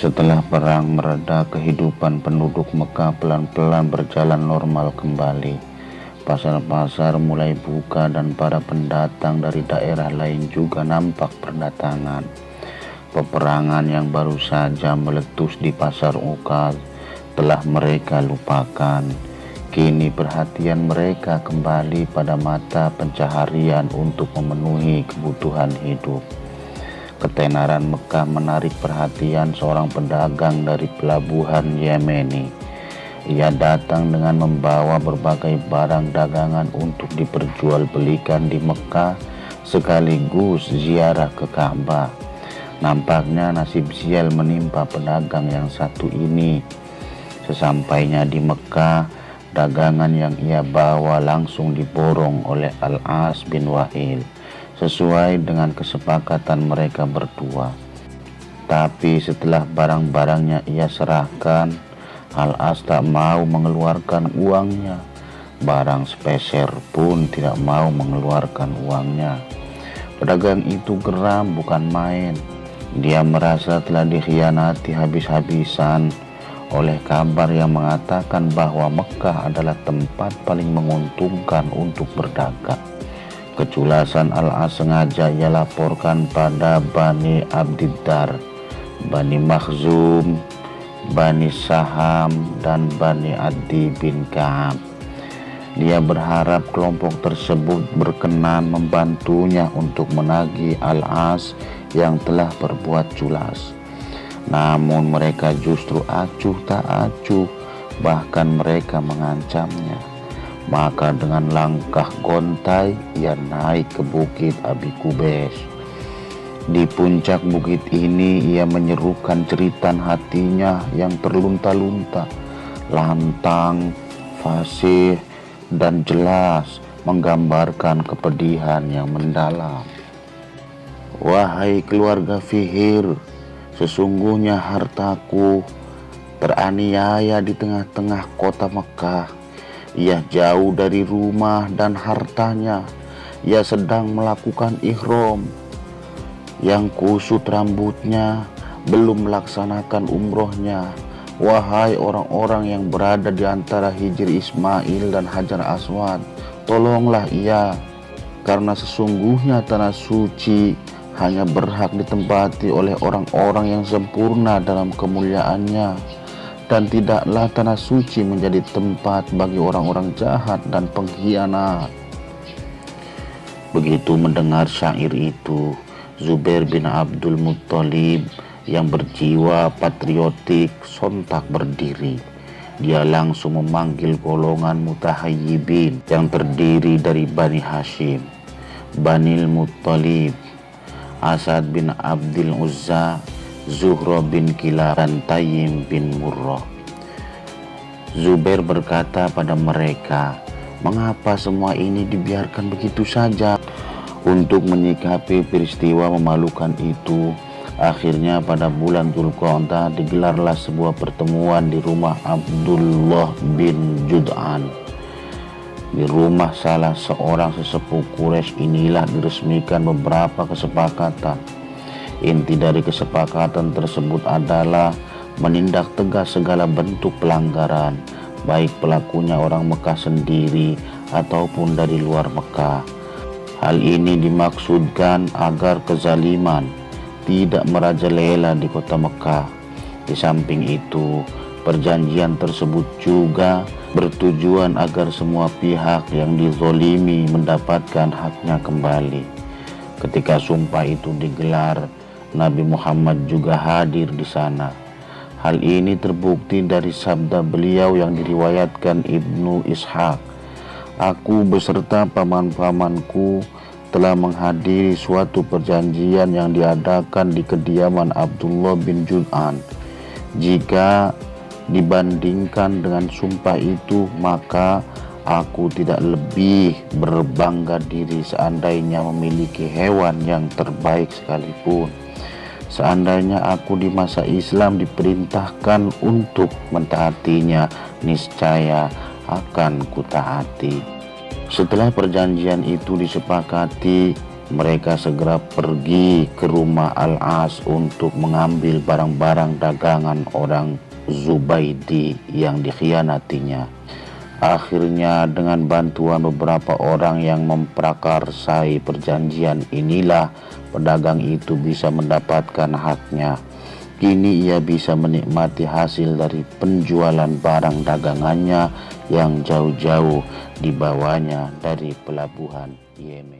Setelah perang mereda, kehidupan penduduk Mekah pelan-pelan berjalan normal kembali. Pasar-pasar mulai buka dan para pendatang dari daerah lain juga nampak berdatangan. Peperangan yang baru saja meletus di pasar Ukaz telah mereka lupakan. Kini perhatian mereka kembali pada mata pencaharian untuk memenuhi kebutuhan hidup. Ketenaran Mekah menarik perhatian seorang pedagang dari pelabuhan Yemeni. Ia datang dengan membawa berbagai barang dagangan untuk diperjualbelikan di Mekah sekaligus ziarah ke Ka'bah. Nampaknya nasib sial menimpa pedagang yang satu ini. Sesampainya di Mekah, dagangan yang ia bawa langsung diborong oleh Al-As bin Wa'il sesuai dengan kesepakatan mereka berdua. Tapi setelah barang-barangnya ia serahkan, Al-As tak mau mengeluarkan uangnya. Barang sepeser pun tidak mau mengeluarkan uangnya. Pedagang itu geram bukan main. Dia merasa telah dikhianati habis-habisan oleh kabar yang mengatakan bahwa Mekah adalah tempat paling menguntungkan untuk berdagang. Keculasan Al-As sengaja ia laporkan pada Bani Abdiddar, Bani Makhzum, Bani Saham, dan Bani Adi bin Ka'ab. Dia berharap kelompok tersebut berkenan membantunya untuk menagih Al-As yang telah berbuat culas. Namun mereka justru acuh tak acuh, bahkan mereka mengancamnya. Maka dengan langkah gontai ia naik ke bukit Abi Kubais. Di puncak bukit ini ia menyerukan jeritan hatinya yang terlunta-lunta, lantang, fasih, dan jelas menggambarkan kepedihan yang mendalam. Wahai keluarga Fihr, sesungguhnya hartaku teraniaya di tengah-tengah kota Mekah. Ia jauh dari rumah dan hartanya. Ia sedang melakukan ihram. Yang kusut rambutnya belum melaksanakan umrohnya. Wahai orang-orang yang berada di antara Hijr Ismail dan Hajar Aswad, tolonglah ia, karena sesungguhnya tanah suci hanya berhak ditempati oleh orang-orang yang sempurna dalam kemuliaannya, dan tidaklah tanah suci menjadi tempat bagi orang-orang jahat dan pengkhianat. Begitu mendengar syair itu, Zubair bin Abdul Muttalib yang berjiwa patriotik sontak berdiri. Dia langsung memanggil golongan mutahayyibin yang terdiri dari Bani Hashim, Banil Muttalib, Asad bin Abdil Uzza, Zuhra bin Kilab, dan Tayyim bin Murrah. Zubair berkata pada mereka, "Mengapa semua ini dibiarkan begitu saja?" Untuk menyikapi peristiwa memalukan itu, akhirnya pada bulan Dzulqa'dah digelarlah sebuah pertemuan di rumah Abdullah bin Jud'an. Di rumah salah seorang sesepuh Quraisy inilah diresmikan beberapa kesepakatan. Inti dari kesepakatan tersebut adalah menindak tegas segala bentuk pelanggaran, baik pelakunya orang Mekah sendiri ataupun dari luar Mekah. Hal ini dimaksudkan agar kezaliman tidak merajalela di kota Mekah. Di samping itu, perjanjian tersebut juga bertujuan agar semua pihak yang dizolimi mendapatkan haknya kembali. Ketika sumpah itu digelar, Nabi Muhammad juga hadir di sana. Hal ini terbukti dari sabda beliau yang diriwayatkan Ibnu Ishaq. Aku beserta paman-pamanku telah menghadiri suatu perjanjian yang diadakan di kediaman Abdullah bin Jud'an. Jika dibandingkan dengan sumpah itu, maka aku tidak lebih berbangga diri seandainya memiliki hewan yang terbaik sekalipun. Seandainya aku di masa Islam diperintahkan untuk mentaatinya, niscaya akan kutaati. Setelah perjanjian itu disepakati, Mereka segera pergi ke rumah Al-As untuk mengambil barang-barang dagangan orang Zubaidi yang dikhianatinya. Akhirnya dengan bantuan beberapa orang yang memprakarsai perjanjian inilah pedagang itu bisa mendapatkan haknya. Kini ia bisa menikmati hasil dari penjualan barang dagangannya yang jauh-jauh dibawanya dari pelabuhan Yemen.